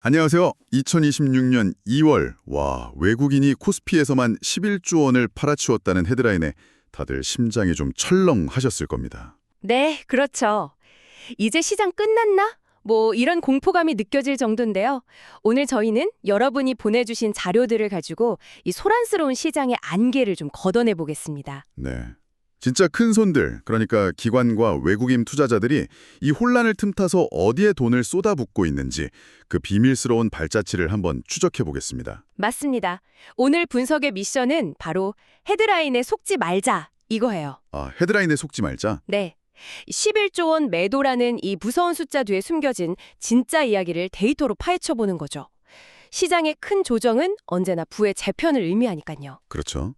안녕하세요. 2026년 2월, 외국인이 코스피에서만 11조 원을 팔아치웠다는 헤드라인에 다들 심장이 좀 철렁하셨을 겁니다. 네, 그렇죠. 이제 시장 끝났나? 이런 공포감이 느껴질 정도인데요. 오늘 저희는 여러분이 보내주신 자료들을 가지고 이 소란스러운 시장의 안개를 좀 걷어내 보겠습니다. 네. 진짜 큰 손들, 그러니까 기관과 외국인 투자자들이 이 혼란을 틈타서 어디에 돈을 쏟아붓고 있는지 그 비밀스러운 발자취를 한번 추적해 보겠습니다. 맞습니다. 오늘 분석의 미션은 바로 헤드라인에 속지 말자 이거예요. 헤드라인에 속지 말자. 네. 11조 원 매도라는 이 무서운 숫자 뒤에 숨겨진 진짜 이야기를 데이터로 파헤쳐보는 거죠. 시장의 큰 조정은 언제나 부의 재편을 의미하니까요. 그렇죠.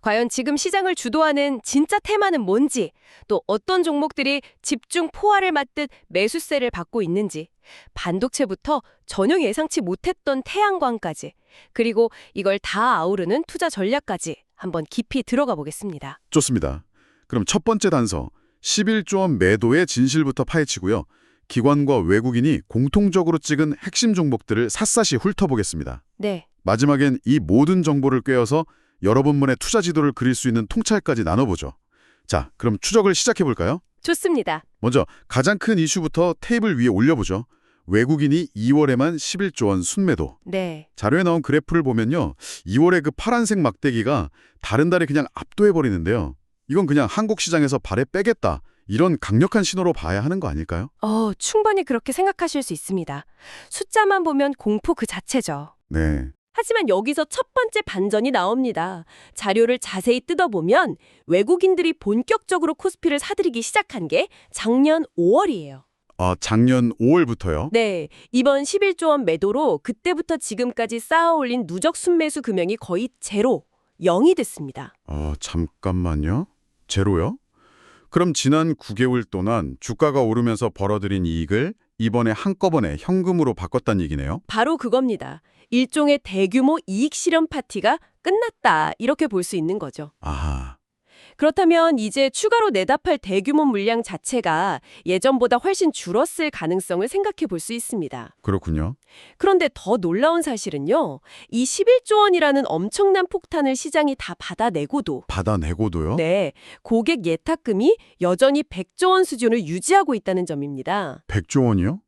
과연 지금 시장을 주도하는 진짜 테마는 뭔지, 또 어떤 종목들이 집중 포화를 맞듯 매수세를 받고 있는지, 반도체부터 전혀 예상치 못했던 태양광까지, 그리고 이걸 다 아우르는 투자 전략까지 한번 깊이 들어가 보겠습니다. 좋습니다. 그럼 첫 번째 단서, 11조 원 매도의 진실부터 파헤치고요. 기관과 외국인이 공통적으로 찍은 핵심 종목들을 샅샅이 훑어보겠습니다. 네. 마지막엔 이 모든 정보를 꿰어서 여러분만의 투자 지도를 그릴 수 있는 통찰까지 나눠보죠. 자, 그럼 추적을 시작해볼까요? 좋습니다. 먼저 가장 큰 이슈부터 테이블 위에 올려보죠. 외국인이 2월에만 11조 원 순매도. 네. 자료에 나온 그래프를 보면요. 2월에 그 파란색 막대기가 다른 달에 그냥 압도해버리는데요. 이건 그냥 한국 시장에서 발에 빼겠다. 이런 강력한 신호로 봐야 하는 거 아닐까요? 충분히 그렇게 생각하실 수 있습니다. 숫자만 보면 공포 그 자체죠. 네. 하지만 여기서 첫 번째 반전이 나옵니다. 자료를 자세히 뜯어보면 외국인들이 본격적으로 코스피를 사들이기 시작한 게 작년 5월이에요. 작년 5월부터요? 네, 이번 11조 원 매도로 그때부터 지금까지 쌓아올린 누적 순매수 금액이 거의 제로, 0이 됐습니다. 잠깐만요. 제로요? 그럼 지난 9개월 동안 주가가 오르면서 벌어들인 이익을 이번에 한꺼번에 현금으로 바꿨다는 얘기네요? 바로 그겁니다. 일종의 대규모 이익 실현 파티가 끝났다, 이렇게 볼 수 있는 거죠. 아하. 그렇다면 이제 추가로 내답할 대규모 물량 자체가 예전보다 훨씬 줄었을 가능성을 생각해 볼 수 있습니다. 그렇군요. 그런데 더 놀라운 사실은요. 이 11조 원이라는 엄청난 폭탄을 시장이 다 받아내고도 받아내고도요? 네, 고객 예탁금이 여전히 100조 원 수준을 유지하고 있다는 점입니다. 100조 원이요?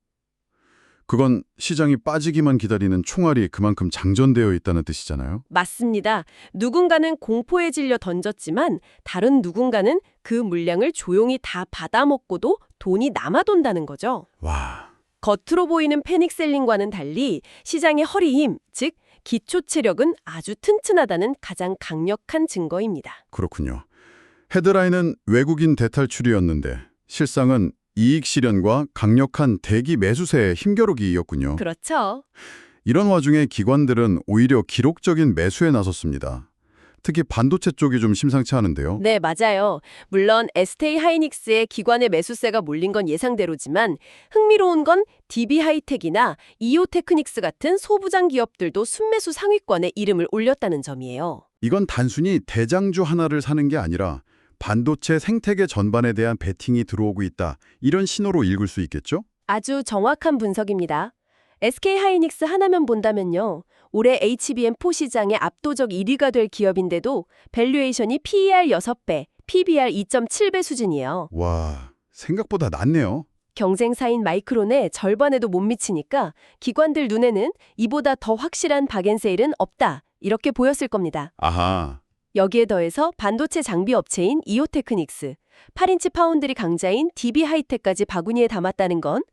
그건 시장이 빠지기만 기다리는 총알이 그만큼 장전되어 있다는 뜻이잖아요. 맞습니다. 누군가는 공포에 질려 던졌지만 다른 누군가는 그 물량을 조용히 다 받아먹고도 돈이 남아돈다는 거죠. 와, 겉으로 보이는 패닉셀링과는 달리 시장의 허리 힘, 즉 기초 체력은 아주 튼튼하다는 가장 강력한 증거입니다. 그렇군요. 헤드라인은 외국인 대탈출이었는데 실상은 이익 실현과 강력한 대기 매수세의 힘겨루기였군요. 그렇죠. 이런 와중에 기관들은 오히려 기록적인 매수에 나섰습니다. 특히 반도체 쪽이 좀 심상치 않은데요. 네, 맞아요. 물론 SK 하이닉스의 기관의 매수세가 몰린 건 예상대로지만 흥미로운 건 DB 하이텍이나 이오 테크닉스 같은 소부장 기업들도 순매수 상위권에 이름을 올렸다는 점이에요. 이건 단순히 대장주 하나를 사는 게 아니라 반도체 생태계 전반에 대한 베팅이 들어오고 있다. 이런 신호로 읽을 수 있겠죠? 아주 정확한 분석입니다. SK 하이닉스 하나만 본다면요. 올해 HBM4 시장의 압도적 1위가 될 기업인데도 밸류에이션이 PER 6배, PBR 2.7배 수준이에요. 와, 생각보다 낮네요. 경쟁사인 마이크론의 절반에도 못 미치니까 기관들 눈에는 이보다 더 확실한 박앤세일은 없다. 이렇게 보였을 겁니다. 아하. 여기에 더해서 반도체 장비 업체인 이오테크닉스, 8인치 파운드리 강자인 DB 하이텍까지 바구니에 담았다는 건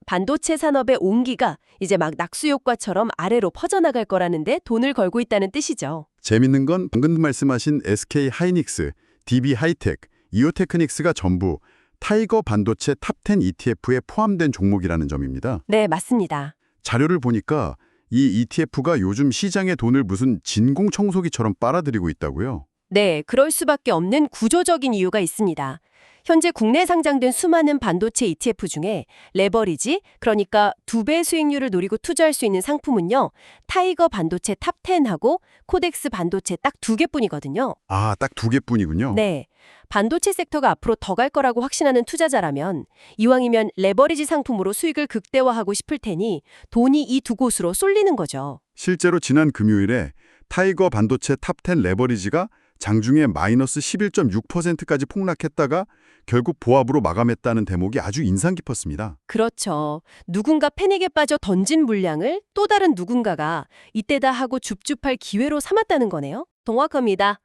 반도체 산업의 온기가 이제 막 낙수 효과처럼 아래로 퍼져나갈 거라는데 돈을 걸고 있다는 뜻이죠. 재밌는 건 방금 말씀하신 SK 하이닉스, DB 하이텍, 이오테크닉스가 전부 타이거 반도체 탑10 ETF에 포함된 종목이라는 점입니다. 네, 맞습니다. 자료를 보니까 이 ETF가 요즘 시장의 돈을 무슨 진공청소기처럼 빨아들이고 있다고요? 네, 그럴 수밖에 없는 구조적인 이유가 있습니다. 현재 국내 상장된 수많은 반도체 ETF 중에 레버리지, 그러니까 2배 수익률을 노리고 투자할 수 있는 상품은요. 타이거 반도체 탑10하고 코덱스 반도체 딱 2개뿐이거든요. 딱 2개뿐이군요. 네, 반도체 섹터가 앞으로 더 갈 거라고 확신하는 투자자라면 이왕이면 레버리지 상품으로 수익을 극대화하고 싶을 테니 돈이 이 두 곳으로 쏠리는 거죠. 실제로 지난 금요일에 타이거 반도체 탑10 레버리지가 장중에 마이너스 11.6%까지 폭락했다가 결국 보합으로 마감했다는 대목이 아주 인상 깊었습니다. 그렇죠. 누군가 패닉에 빠져 던진 물량을 또 다른 누군가가 이때다 하고 줍줍할 기회로 삼았다는 거네요. 정확합니다.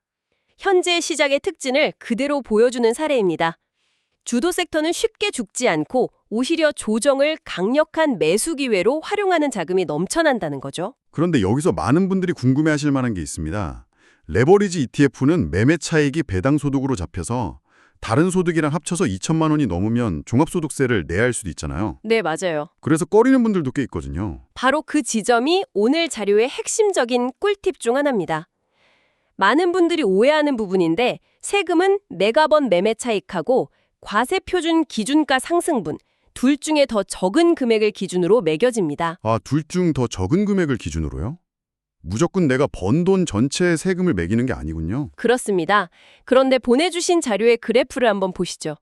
현재 시장의 특징을 그대로 보여주는 사례입니다. 주도 섹터는 쉽게 죽지 않고 오히려 조정을 강력한 매수 기회로 활용하는 자금이 넘쳐난다는 거죠. 그런데 여기서 많은 분들이 궁금해하실 만한 게 있습니다. 레버리지 ETF는 매매 차익이 배당 소득으로 잡혀서 다른 소득이랑 합쳐서 2천만 원이 넘으면 종합소득세를 내야 할 수도 있잖아요. 네, 맞아요. 그래서 꺼리는 분들도 꽤 있거든요. 바로 그 지점이 오늘 자료의 핵심적인 꿀팁 중 하나입니다. 많은 분들이 오해하는 부분인데 세금은 매가번 매매 차익하고 과세표준 기준가 상승분 둘 중에 더 적은 금액을 기준으로 매겨집니다. 아, 둘 중 더 적은 금액을 기준으로요? 무조건 내가 번 돈 전체의 세금을 매기는 게 아니군요. 그렇습니다. 그런데 보내주신 자료의 그래프를 한번 보시죠.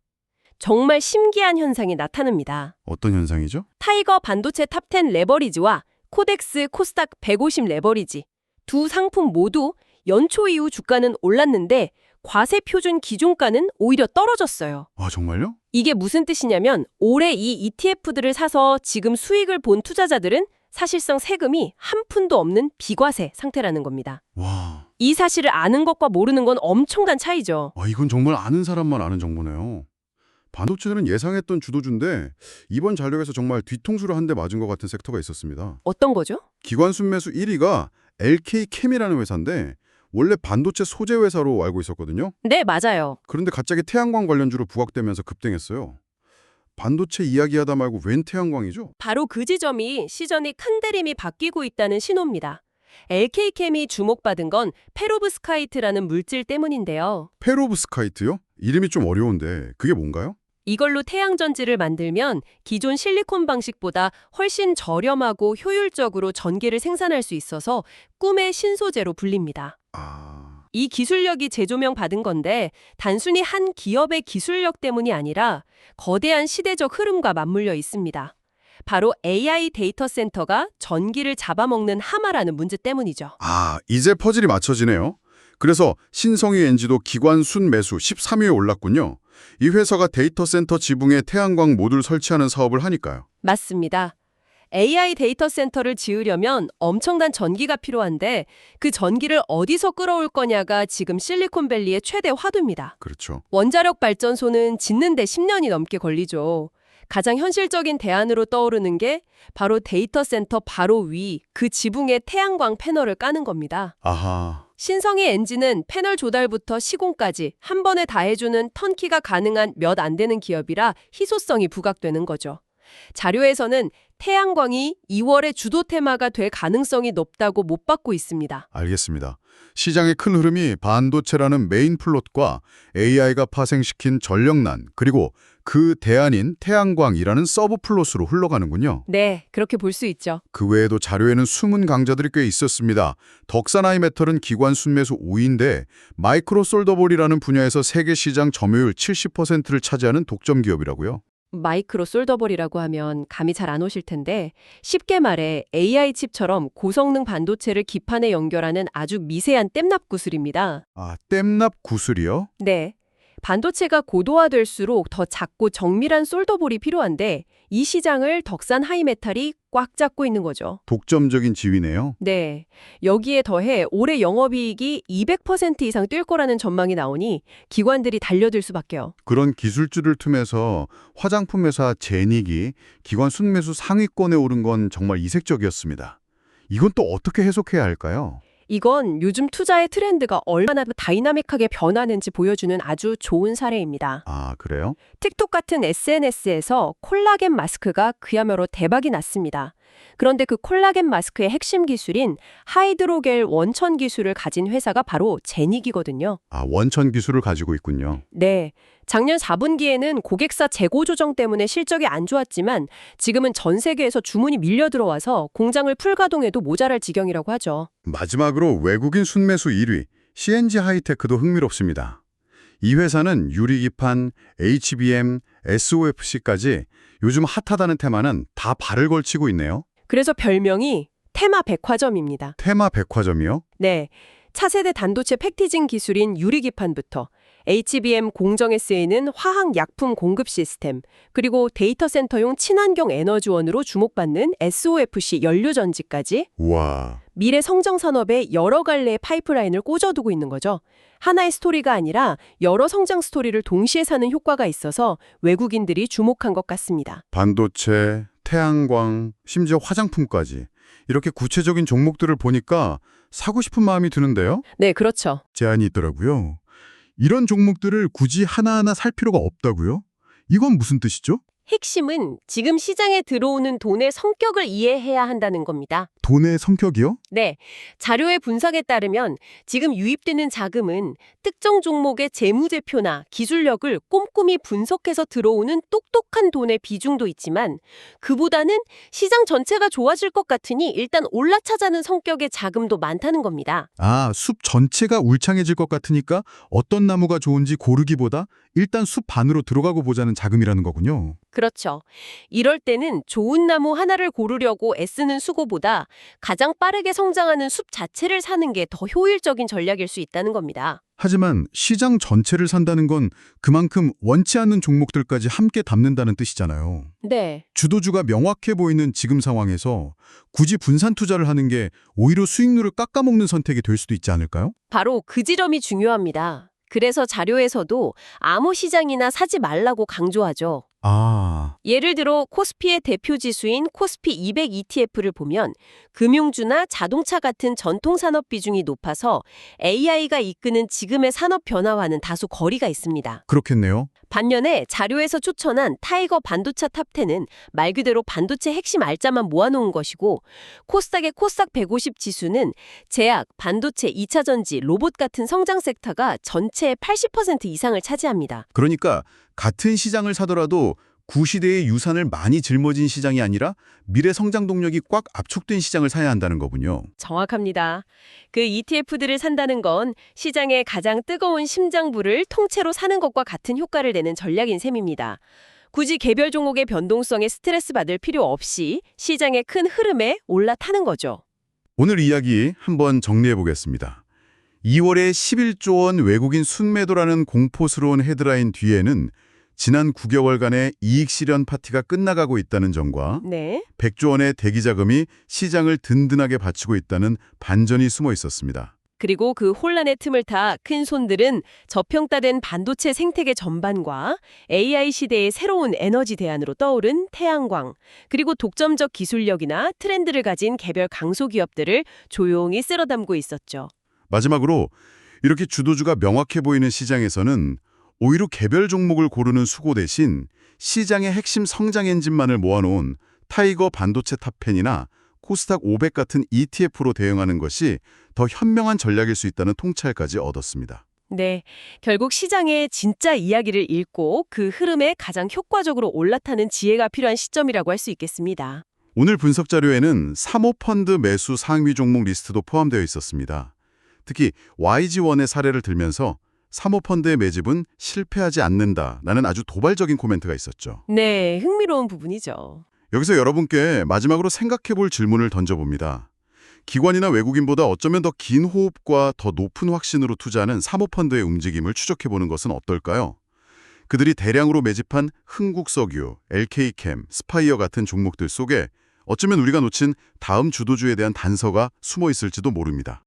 정말 신기한 현상이 나타납니다. 어떤 현상이죠? 타이거 반도체 탑10 레버리지와 코덱스 코스닥 150 레버리지 두 상품 모두 연초 이후 주가는 올랐는데 과세 표준 기준가는 오히려 떨어졌어요. 아, 정말요? 이게 무슨 뜻이냐면 올해 이 ETF들을 사서 지금 수익을 본 투자자들은 사실상 세금이 한 푼도 없는 비과세 상태라는 겁니다. 와, 이 사실을 아는 것과 모르는 건 엄청난 차이죠. 이건 정말 아는 사람만 아는 정보네요. 반도체는 예상했던 주도주인데 이번 잔력에서 정말 뒤통수를 한 대 맞은 것 같은 섹터가 있었습니다. 어떤 거죠? 기관 순매수 1위가 LK캠이라는 회사인데 원래 반도체 소재 회사로 알고 있었거든요. 네, 맞아요. 그런데 갑자기 태양광 관련주로 부각되면서 급등했어요. 반도체 이야기하다 말고 웬 태양광이죠? 바로 그 지점이 시전이 큰 대림이 바뀌고 있다는 신호입니다. LK캠이 주목받은 건 페로브스카이트라는 물질 때문인데요. 페로브스카이트요? 이름이 좀 어려운데 그게 뭔가요? 이걸로 태양전지를 만들면 기존 실리콘 방식보다 훨씬 저렴하고 효율적으로 전기를 생산할 수 있어서 꿈의 신소재로 불립니다. 이 기술력이 재조명 받은 건데 단순히 한 기업의 기술력 때문이 아니라 거대한 시대적 흐름과 맞물려 있습니다. 바로 AI 데이터 센터가 전기를 잡아먹는 하마라는 문제 때문이죠. 이제 퍼즐이 맞춰지네요. 그래서 신성희 엔지도 기관 순매수 13위에 올랐군요. 이 회사가 데이터 센터 지붕에 태양광 모듈 설치하는 사업을 하니까요. 맞습니다. AI 데이터 센터를 지으려면 엄청난 전기가 필요한데 그 전기를 어디서 끌어올 거냐가 지금 실리콘밸리의 최대 화두입니다. 그렇죠. 원자력 발전소는 짓는데 10년이 넘게 걸리죠. 가장 현실적인 대안으로 떠오르는 게 바로 데이터 센터 바로 위 그 지붕에 태양광 패널을 까는 겁니다. 아하. 신성희 엔진은 패널 조달부터 시공까지 한 번에 다 해주는 턴키가 가능한 몇 안 되는 기업이라 희소성이 부각되는 거죠. 자료에서는 태양광이 2월의 주도 테마가 될 가능성이 높다고 못 받고 있습니다. 알겠습니다. 시장의 큰 흐름이 반도체라는 메인 플롯과 AI가 파생시킨 전력난 그리고 그 대안인 태양광이라는 서브 플롯으로 흘러가는군요. 네, 그렇게 볼 수 있죠. 그 외에도 자료에는 숨은 강자들이 꽤 있었습니다. 덕산아이메탈은 기관 순매수 5위인데 마이크로 솔더볼이라는 분야에서 세계 시장 점유율 70%를 차지하는 독점 기업이라고요. 마이크로 솔더볼이라고 하면 감이 잘 안 오실 텐데 쉽게 말해 AI 칩처럼 고성능 반도체를 기판에 연결하는 아주 미세한 땜납 구슬입니다. 땜납 구슬이요? 네. 반도체가 고도화될수록 더 작고 정밀한 솔더볼이 필요한데 이 시장을 덕산 하이메탈이 꽉 잡고 있는 거죠. 독점적인 지위네요. 네. 여기에 더해 올해 영업이익이 200% 이상 뛸 거라는 전망이 나오니 기관들이 달려들 수밖에요. 그런 기술주를 틈에서 화장품 회사 제닉이 기관 순매수 상위권에 오른 건 정말 이색적이었습니다. 이건 또 어떻게 해석해야 할까요? 이건 요즘 투자의 트렌드가 얼마나 다이나믹하게 변하는지 보여주는 아주 좋은 사례입니다. 그래요? 틱톡 같은 SNS에서 콜라겐 마스크가 그야말로 대박이 났습니다. 그런데 그 콜라겐 마스크의 핵심 기술인 하이드로겔 원천 기술을 가진 회사가 바로 제닉이거든요. 원천 기술을 가지고 있군요. 네. 작년 4분기에는 고객사 재고 조정 때문에 실적이 안 좋았지만 지금은 전 세계에서 주문이 밀려 들어와서 공장을 풀가동해도 모자랄 지경이라고 하죠. 마지막으로 외국인 순매수 1위, CNG 하이테크도 흥미롭습니다. 이 회사는 유리기판, HBM, SOFC까지 요즘 핫하다는 테마는 다 발을 걸치고 있네요. 그래서 별명이 테마 백화점입니다. 테마 백화점이요? 네, 차세대 반도체 패키징 기술인 유리기판부터 HBM 공정에 쓰이는 화학약품 공급 시스템, 그리고 데이터 센터용 친환경 에너지원으로 주목받는 SOFC 연료전지까지 우와. 미래 성장 산업에 여러 갈래의 파이프라인을 꽂아두고 있는 거죠. 하나의 스토리가 아니라 여러 성장 스토리를 동시에 사는 효과가 있어서 외국인들이 주목한 것 같습니다. 반도체, 태양광, 심지어 화장품까지 이렇게 구체적인 종목들을 보니까 사고 싶은 마음이 드는데요. 네, 그렇죠. 제한이 있더라고요. 이런 종목들을 굳이 하나하나 살 필요가 없다고요? 이건 무슨 뜻이죠? 핵심은 지금 시장에 들어오는 돈의 성격을 이해해야 한다는 겁니다. 돈의 성격이요? 네, 자료의 분석에 따르면 지금 유입되는 자금은 특정 종목의 재무제표나 기술력을 꼼꼼히 분석해서 들어오는 똑똑한 돈의 비중도 있지만 그보다는 시장 전체가 좋아질 것 같으니 일단 올라차자는 성격의 자금도 많다는 겁니다. 아, 숲 전체가 울창해질 것 같으니까 어떤 나무가 좋은지 고르기보다 일단 숲 반으로 들어가고 보자는 자금이라는 거군요. 그렇죠. 이럴 때는 좋은 나무 하나를 고르려고 애쓰는 수고보다 가장 빠르게 성장하는 숲 자체를 사는 게 더 효율적인 전략일 수 있다는 겁니다. 하지만 시장 전체를 산다는 건 그만큼 원치 않는 종목들까지 함께 담는다는 뜻이잖아요. 네. 주도주가 명확해 보이는 지금 상황에서 굳이 분산 투자를 하는 게 오히려 수익률을 깎아먹는 선택이 될 수도 있지 않을까요? 바로 그 지점이 중요합니다. 그래서 자료에서도 아무 시장이나 사지 말라고 강조하죠. 아, 예를 들어 코스피의 대표 지수인 코스피 200 ETF를 보면 금융주나 자동차 같은 전통 산업 비중이 높아서 AI가 이끄는 지금의 산업 변화와는 다소 거리가 있습니다. 그렇겠네요. 반면에 자료에서 추천한 타이거 반도체 탑10은 말 그대로 반도체 핵심 알짜만 모아놓은 것이고 코스닥의 코스닥 150 지수는 제약, 반도체, 2차 전지, 로봇 같은 성장 섹터가 전체의 80% 이상을 차지합니다. 그러니까 같은 시장을 사더라도 구시대의 유산을 많이 짊어진 시장이 아니라 미래 성장 동력이 꽉 압축된 시장을 사야 한다는 거군요. 정확합니다. 그 ETF들을 산다는 건 시장의 가장 뜨거운 심장부를 통째로 사는 것과 같은 효과를 내는 전략인 셈입니다. 굳이 개별 종목의 변동성에 스트레스 받을 필요 없이 시장의 큰 흐름에 올라타는 거죠. 오늘 이야기 한번 정리해 보겠습니다. 2월에 11조 원 외국인 순매도라는 공포스러운 헤드라인 뒤에는 지난 9개월간의 이익 실현 파티가 끝나가고 있다는 점과 네. 100조 원의 대기 자금이 시장을 든든하게 받치고 있다는 반전이 숨어 있었습니다. 그리고 그 혼란의 틈을 타 큰 손들은 저평가된 반도체 생태계 전반과 AI 시대의 새로운 에너지 대안으로 떠오른 태양광, 그리고 독점적 기술력이나 트렌드를 가진 개별 강소 기업들을 조용히 쓸어담고 있었죠. 마지막으로 이렇게 주도주가 명확해 보이는 시장에서는 오히려 개별 종목을 고르는 수고 대신 시장의 핵심 성장 엔진만을 모아놓은 타이거 반도체 탑10이나 코스닥 500 같은 ETF로 대응하는 것이 더 현명한 전략일 수 있다는 통찰까지 얻었습니다. 네, 결국 시장의 진짜 이야기를 읽고 그 흐름에 가장 효과적으로 올라타는 지혜가 필요한 시점이라고 할 수 있겠습니다. 오늘 분석 자료에는 사모펀드 매수 상위 종목 리스트도 포함되어 있었습니다. 특히 YG1의 사례를 들면서 사모펀드의 매집은 실패하지 않는다라는 아주 도발적인 코멘트가 있었죠. 네, 흥미로운 부분이죠. 여기서 여러분께 마지막으로 생각해볼 질문을 던져봅니다. 기관이나 외국인보다 어쩌면 더 긴 호흡과 더 높은 확신으로 투자하는 사모펀드의 움직임을 추적해보는 것은 어떨까요? 그들이 대량으로 매집한 흥국석유, LK캠, 스파이어 같은 종목들 속에 어쩌면 우리가 놓친 다음 주도주에 대한 단서가 숨어 있을지도 모릅니다.